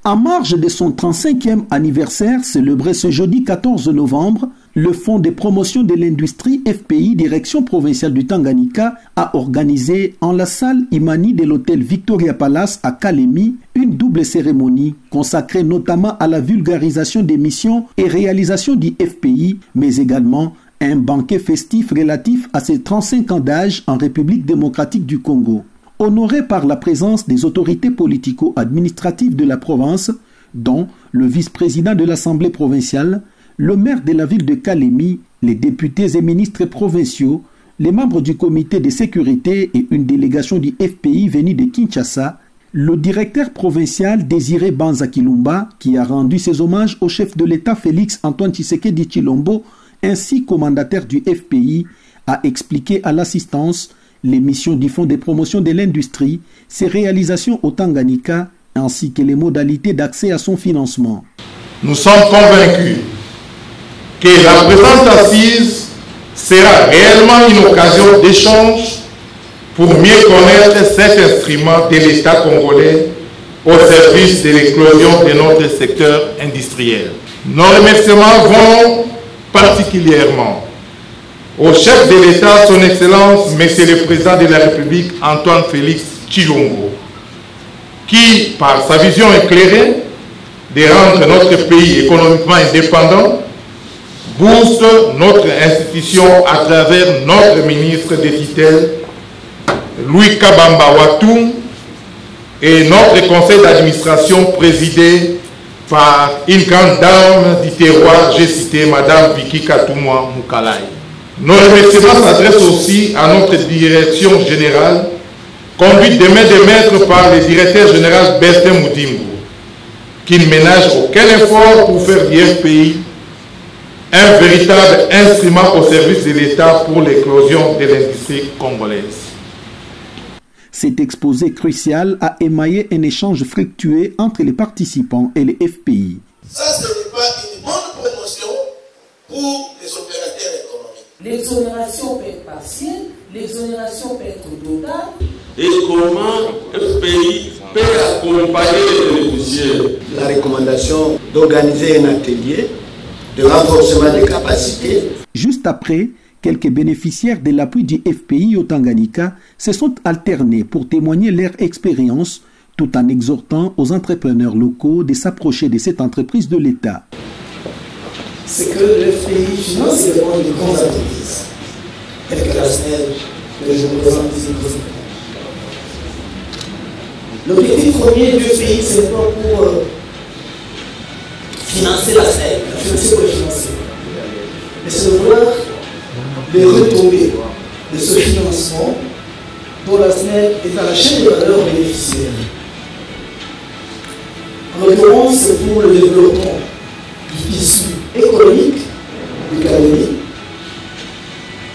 En marge de son 35e anniversaire célébré ce jeudi 14 novembre, le Fonds de promotion de l'industrie FPI, direction provinciale du Tanganyika, a organisé en la salle Imani de l'hôtel Victoria Palace à Kalemi une double cérémonie consacrée notamment à la vulgarisation des missions et réalisations du FPI, mais également un banquet festif relatif à ses 35 ans d'âge en République démocratique du Congo. Honoré par la présence des autorités politico-administratives de la province, dont le vice-président de l'Assemblée provinciale, le maire de la ville de Kalemi, les députés et ministres provinciaux, les membres du comité de sécurité et une délégation du FPI venue de Kinshasa, le directeur provincial Désiré Banza Kilumba, qui a rendu ses hommages au chef de l'État Félix Antoine Tshisekedi Tshilombo, ainsi qu'au mandataire du FPI, a expliqué à l'assistance les missions du Fonds de promotion de l'industrie, ses réalisations au Tanganyika, ainsi que les modalités d'accès à son financement. Nous sommes convaincus que la présente assise sera réellement une occasion d'échange pour mieux connaître cet instrument de l'État congolais au service de l'éclosion de notre secteur industriel. Nos remerciements vont particulièrement au chef de l'État, son Excellence, Monsieur le Président de la République, Antoine Félix Tshilombo, qui, par sa vision éclairée de rendre notre pays économiquement indépendant, booste notre institution à travers notre ministre de tutelle, Louis Kabamba Watum, et notre conseil d'administration présidé par une grande dame du terroir, j'ai cité Madame Vicky Katumwa Mukalai. Nos remerciements s'adressent aussi à notre direction générale, conduite de main de maître par le directeur général Bertin Moudimbo, qui ne ménage aucun effort pour faire du FPI un véritable instrument au service de l'État pour l'éclosion de l'industrie congolaise. Cet exposé crucial a émaillé un échange fructueux entre les participants et les FPI. Ça, ce n'est pas une bonne promotion pour les opérateurs économiques. L'exonération peut être partielle, l'exonération peut être totale. Et comment FPI peut accompagner les bénéficiaires? La recommandation d'organiser un atelier de renforcement des capacités. Juste après, quelques bénéficiaires de l'appui du FPI au Tanganyika se sont alternés pour témoigner leur expérience tout en exhortant aux entrepreneurs locaux de s'approcher de cette entreprise de l'État. C'est que le FPI finance également de grandes entreprises, telles que la SNEL, que je représente ici présentement. L'objectif premier du FPI, ce n'est pas pour financer la SNEL, financer pour le financer, mais c'est de voir les retombées de ce financement dont la SNEL est à la chaîne de valeur bénéficiaire. En l'occurrence, c'est pour le développement du tissu économique du Kalemi.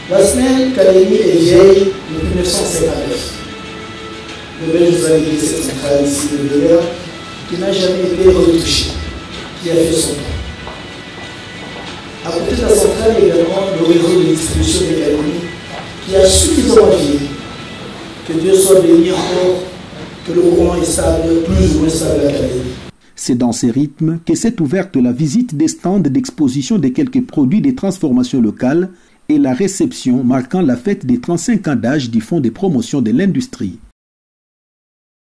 La SNEL Kalemi est vieille depuis 1959. Le Belge nous a dit cette centrale ici de Béla, qui n'a jamais été retouchée, qui a fait son temps. À côté de la centrale, il y a également le réseau de distribution de Kalemi, qui a suffisamment vieilli. Que Dieu soit béni encore, que le courant est stable, plus ou moins stable à Kalemi. C'est dans ces rythmes que s'est ouverte la visite des stands d'exposition de quelques produits de transformation locale et la réception marquant la fête des 35 ans d'âge du Fonds de promotion de l'industrie.